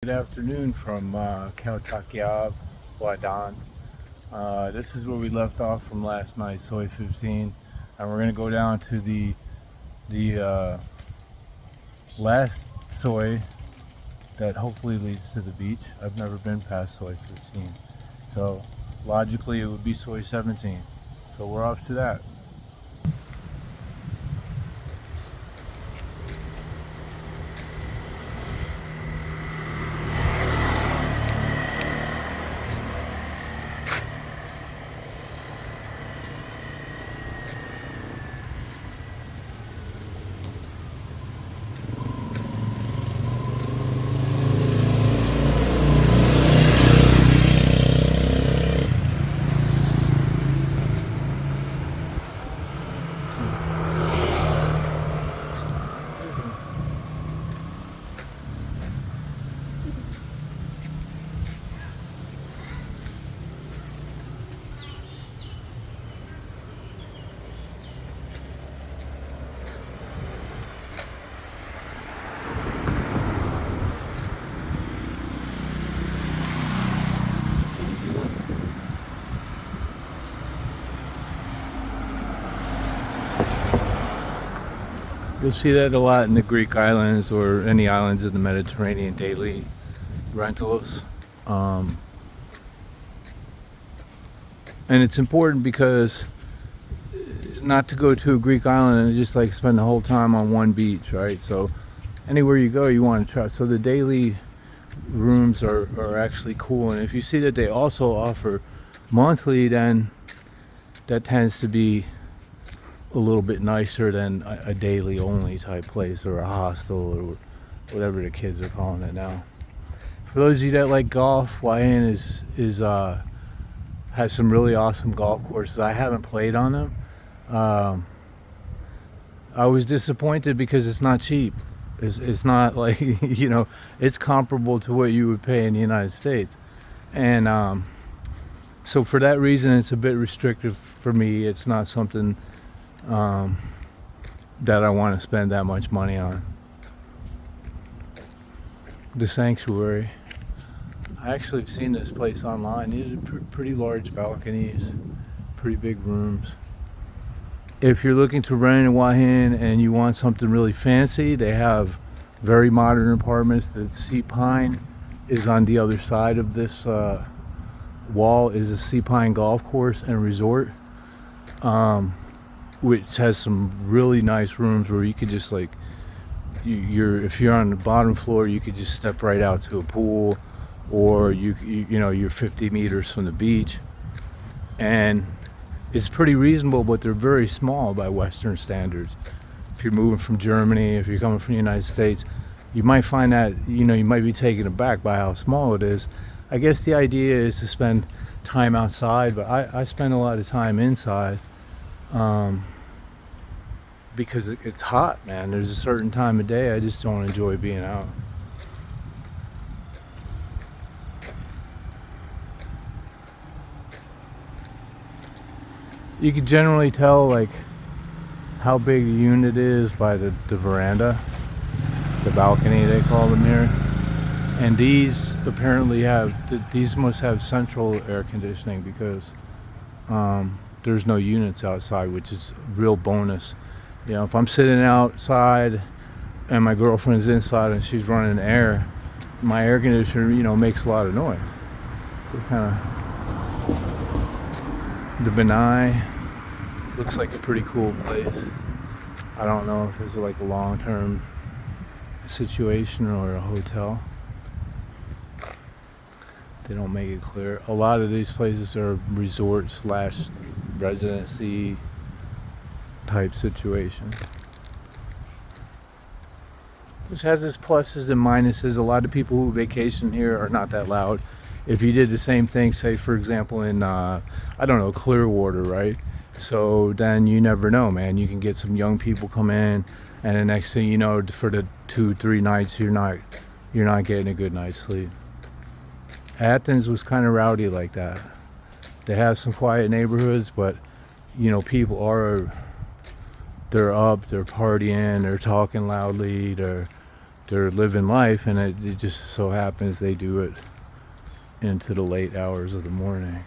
Good afternoon from Takiab, Hua Don. This is where we left off from last night, Soi 15, and we're going to go down to the last Soi that hopefully leads to the beach. I've never been past Soi 15, so logically it would be Soi 17. So we're off to that. You'll see that a lot in the Greek islands or any islands in the Mediterranean, daily rentals. And it's important because not to go to a Greek island and just like spend the whole time on one beach, right? So anywhere you go, you want to try. So the daily rooms are actually cool. And if you see that they also offer monthly, then that tends to be a little bit nicer than a daily only type place or a hostel or whatever the kids are calling it now. For those of you that like golf, Hua Hin has some really awesome golf courses. I haven't played on them. I was disappointed because it's not cheap. It's not like, it's comparable to what you would pay in the United States. And so for that reason, it's a bit restrictive for me. It's not something that I want to spend that much money on. The Sanctuary. I actually have seen this place online. These are pretty large balconies, pretty big rooms. If you're looking to rent in Hua Hin and you want something really fancy, they have very modern apartments. The sea pine is on the other side of this wall, is a sea pine golf course and resort. Which has some really nice rooms where you could just like, if you're on the bottom floor, you could just step right out to a pool, or you're 50 meters from the beach, and it's pretty reasonable, but they're very small by Western standards. If you're moving from Germany, if you're coming from the United States, you might find that you might be taken aback by how small it is. I guess the idea is to spend time outside, but I spend a lot of time inside. Because it's hot, man. There's a certain time of day I just don't enjoy being out. You can generally tell like how big the unit is by the veranda, the balcony they call them here. And these apparently these must have central air conditioning because there's no units outside, which is a real bonus. If I'm sitting outside and my girlfriend's inside and she's running air, my air conditioner, makes a lot of noise. So kind of, the Benai looks like a pretty cool place. I don't know if this is like a long-term situation or a hotel. They don't make it clear. A lot of these places are resort / residency type situation, which has its pluses and minuses. A lot of people who vacation here are not that loud. If you did the same thing, say for example in Clearwater, right? So then you never know, man. You can get some young people come in, and the next thing you know, for the 2-3 nights, you're not getting a good night's sleep. Athens was kind of rowdy like that. They have some quiet neighborhoods, but people they're up, they're partying, they're talking loudly, they're they're living life, and it just so happens they do it into the late hours of the morning.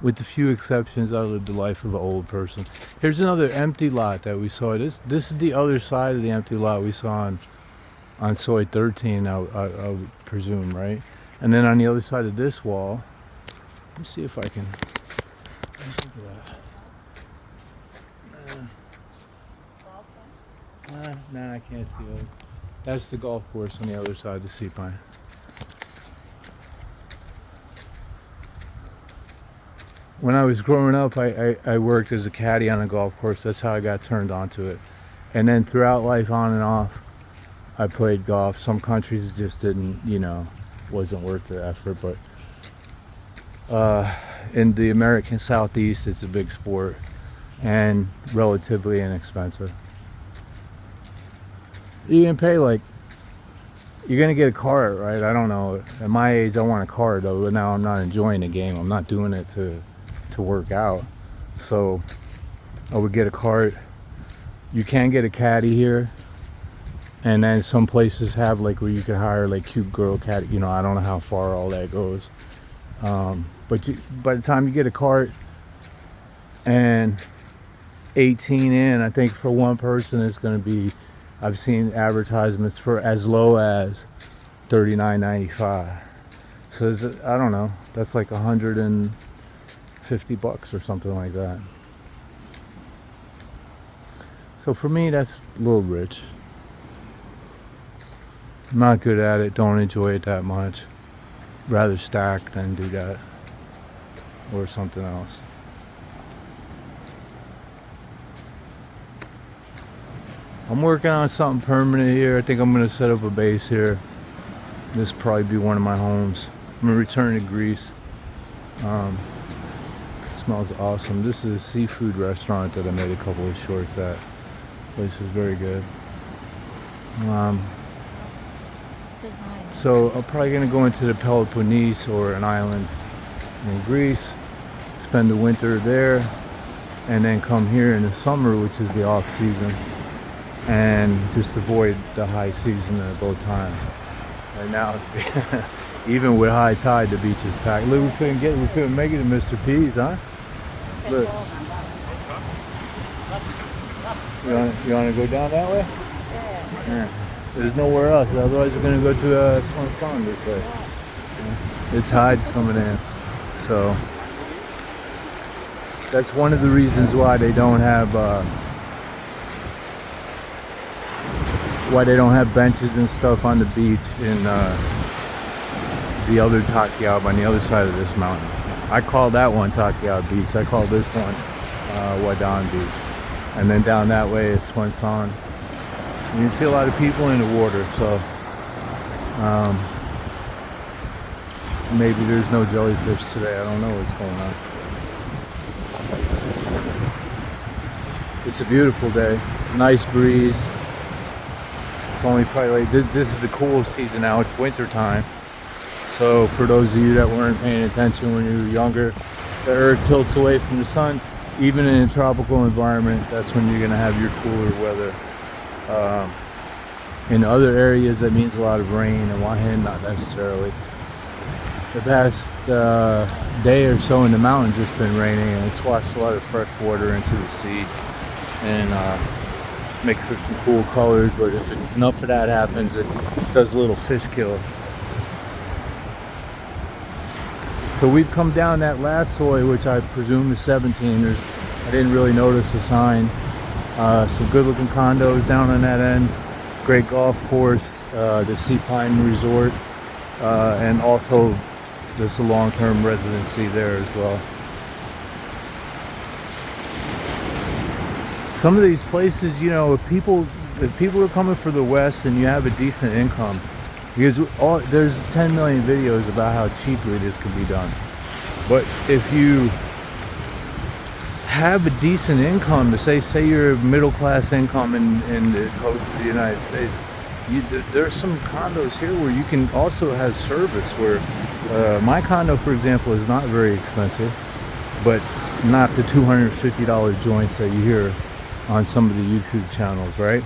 With a few exceptions, I lived the life of an old person. Here's another empty lot that we saw. This is the other side of the empty lot we saw on Soi 13, I would presume, right? And then on the other side of this wall, let's see if I can. Look at that. Nah, I can't see it. That's the golf course on the other side of the sea pine. When I was growing up, I worked as a caddy on a golf course. That's how I got turned onto it. And then throughout life, on and off, I played golf. Some countries just didn't, wasn't worth the effort. But in the American Southeast, it's a big sport and relatively inexpensive. You can pay you're gonna get a cart, right? I don't know. At my age, I want a cart though. But now I'm not enjoying the game. I'm not doing it to work out. So I would get a cart. You can get a caddy here, and then some places have where you can hire cute girl caddy. I don't know how far all that goes. But by the time you get a cart and 18 in, I think for one person it's going to be, I've seen advertisements for as low as $39.95. So I don't know, that's like $150 or something like that. So for me, that's a little rich. I'm not good at it, don't enjoy it that much. Rather stack than do that or something else. I'm working on something permanent here. I think I'm going to set up a base here. This will probably be one of my homes. I'm going to return to Greece. It smells awesome. This is a seafood restaurant that I made a couple of shorts at. Place is very good. So I'm probably going to go into the Peloponnese or an island in Greece, spend the winter there, and then come here in the summer, which is the off season, and just avoid the high season at both times. Right now, even with high tide, the beach is packed. Look, we couldn't make it to Mr. P's, huh? Look. You want to go down that way? Yeah. There's nowhere else. Otherwise, we're going to go to Suen Son Beach. The tide's coming in, so that's one of the reasons why they don't have benches and stuff on the beach in the other Takiab on the other side of this mountain. I call that one Takiab Beach. I call this one Hua Don Beach. And then down that way is Suen Son. You can see a lot of people in the water, so maybe there's no jellyfish today. I don't know what's going on. It's a beautiful day. Nice breeze. It's only probably this is the cool season now. It's winter time. So for those of you that weren't paying attention when you were younger, the earth tilts away from the sun. Even in a tropical environment, that's when you're going to have your cooler weather. In other areas, that means a lot of rain, and Hua Hin, not necessarily. The past day or so in the mountains, it's been raining, and it's washed a lot of fresh water into the sea, and makes for some cool colors. But if enough of that happens, it does a little fish kill. So we've come down that last soi, which I presume is 17. I didn't really notice the sign. Some good looking condos down on that end. Great golf course, the Sea Pine Resort, and also there's a long-term residency there as well. Some of these places, if people are coming for the West and you have a decent income, because there's 10 million videos about how cheaply this can be done. But if you have a decent income, to say you're a middle class income in the coast of the United States, there's some condos here where you can also have service. Where my condo, for example, is not very expensive, but not the $250 joints that you hear on some of the YouTube channels, right?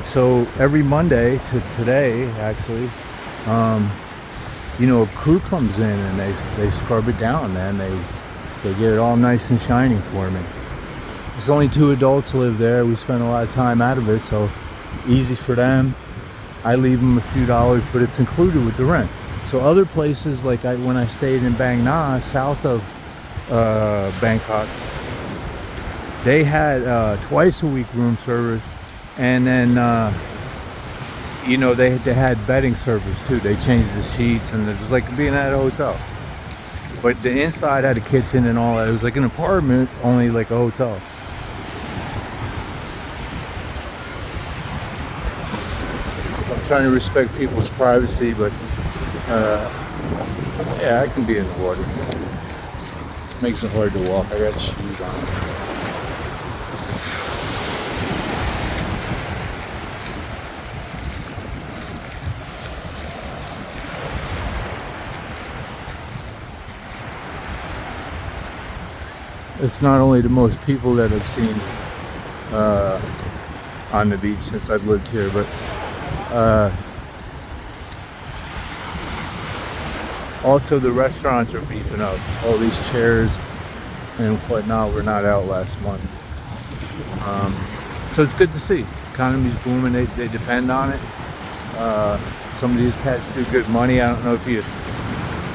So every Monday to today, actually, you know, a crew comes in and they scrub it down, man. They get it all nice and shiny for me. There's only 2 adults live there. We spend a lot of time out of it, so easy for them. I leave them a few dollars, but it's included with the rent. So other places, like when I stayed in Bang Na, south of Bangkok, they had twice a week room service, and then you know, they had bedding service too. They changed the sheets, and it was like being at a hotel. But the inside had a kitchen and all that. It was like an apartment, only like a hotel. So I'm trying to respect people's privacy, but yeah, I can be in the water. Makes it hard to walk. I got shoes on. It's not only the most people that I've seen on the beach since I've lived here, but also the restaurants are beefing up. All these chairs and whatnot were not out last month. So it's good to see. Economy's booming. They depend on it. Some of these cats do good money. I don't know if you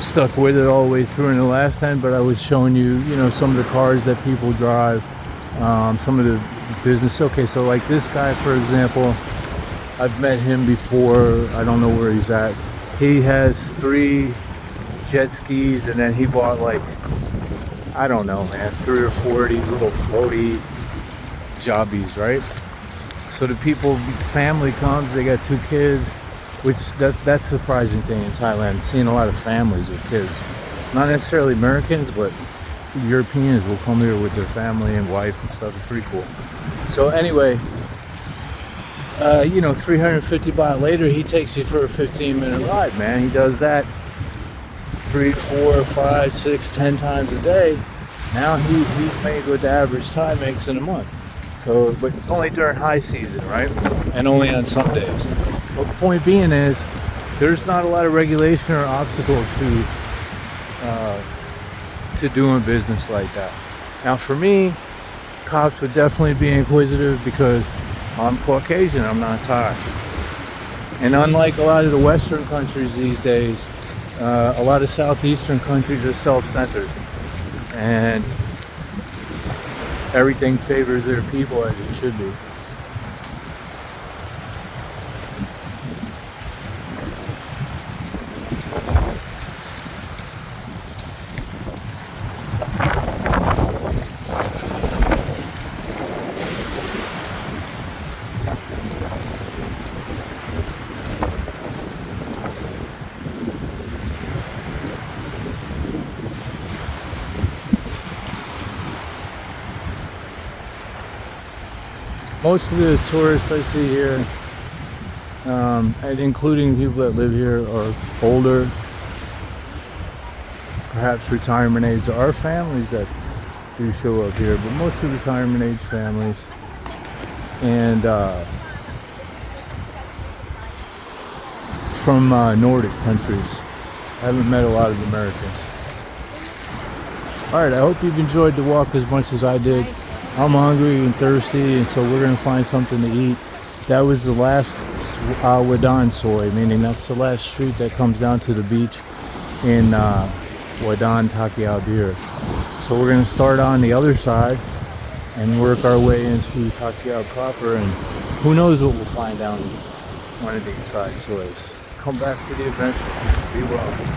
stuck with it all the way through in the last time, but I was showing you, you know, some of the cars that people drive, some of the business. Okay, so like this guy, for example, I've met him before. I don't know where he's at. He has 3 jet skis, and then he bought, like, I don't know, man, 3 or 4 of these little floaty jobbies, right? So the people, family comes, they got 2 kids, which that's the surprising thing in Thailand, seeing a lot of families with kids. Not necessarily Americans, but Europeans will come here with their family and wife and stuff. It's pretty cool. So anyway, you know, 350 baht later, he takes you for a 15-minute ride, man. He does that 3, 4, 5, 6, 10 times a day. Now he's made what the average Thai makes in a month. So, but only during high season, right? And only on some days. But the point being is, there's not a lot of regulation or obstacles to doing business like that. Now, for me, cops would definitely be inquisitive because I'm Caucasian, I'm not Thai. And unlike a lot of the Western countries these days, a lot of Southeastern countries are self-centered, and everything favors their people as it should be. Most of the tourists I see here, and including people that live here, are older, perhaps retirement age. There are families that do show up here, but mostly retirement age families. And from Nordic countries. I haven't met a lot of Americans. Alright, I hope you've enjoyed the walk as much as I did. I'm hungry and thirsty, and so we're going to find something to eat. That was the last Hua Don soy, meaning that's the last street that comes down to the beach in Hua Don, Takiab here. So we're going to start on the other side and work our way into Takiab proper, and who knows what we'll find down one of these side soys. Come back for the adventure. Be well.